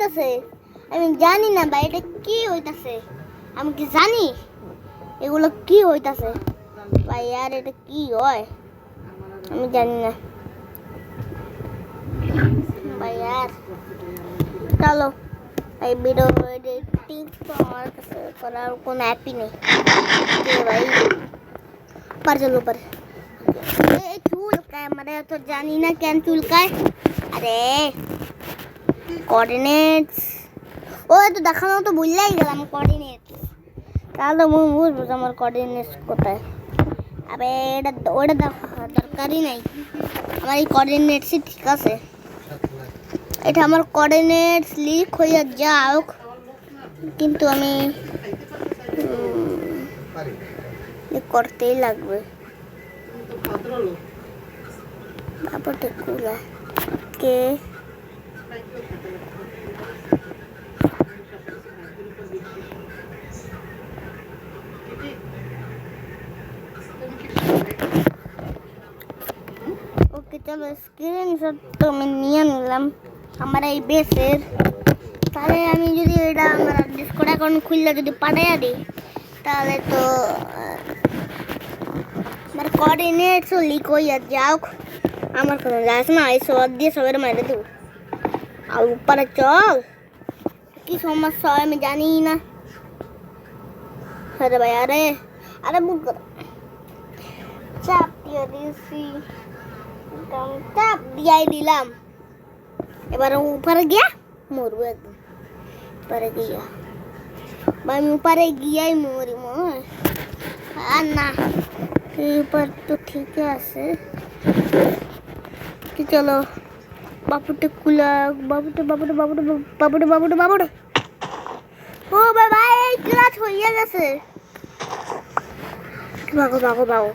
হইতাছে আমি জানি না ভাই, এটা কি হইতাছে? আমি কি জানি এগুলো কি হইতাছে ভাই? আর এটা কি হয় আমি জানি না ভাই। আর চলো এই ভিডিও এডিটিং তো আমার কাছে করার কোনো অ্যাপই নেই ভাই। पर चलो पर कैमरा तो जानी ना क्या चुलकाए। अरे कोऑर्डिनेट्स ओ तो দেখানো তো ভুললাই গেলাম কোঅর্ডিনেটস। তাহলে মুই বুঝবো আমার কোঅর্ডিনেটস কোথায়। আবে এটা ওটা দরকারই নাই, আমার এই কোঅর্ডিনেটসই ঠিক আছে। এটা আমার কোঅর্ডিনেটস লিক হয়ে যাওক, কিন্তু আমি করতেই লাগবে। বাবাটা কুলা কে ওকে চলো স্ক্রিনশট তো আমি নিয়ে নিলাম আমার এই বেসের। তাহলে আমি যদি এটা আমার ডিসকর্ড অ্যাকাউন্ট খুললে যদি পাঠাইয়া দিই তাহলে তো আমার কোঅর্ডিনেটসও লিক হইয়া যাওক, আমার কোনো যাস না। এই সব দিয়ে সবের মাইরে দেবো। আর উপরে চল, কি সমস্যা হয় আমি জানি না। আরে ভাই আরে আরে বুক চাপ দিয়ে দিয়েছি, চাপ দিয়াই দিলাম। এবার উপরে গিয়া মরবো একদম। উপরে গিয়া আমি উপরে গিয়াই মরি মনে। আর না এবার তো ঠিক আছে। চলো বাবুটা কুলা, বাবুটা বাবুটা বাবুটা বাবুটা বাবুটা বাবুটা। ও ভাই ভাই ক্লাস হয়ে গেছে। ভাগো ভাগো ভাগো।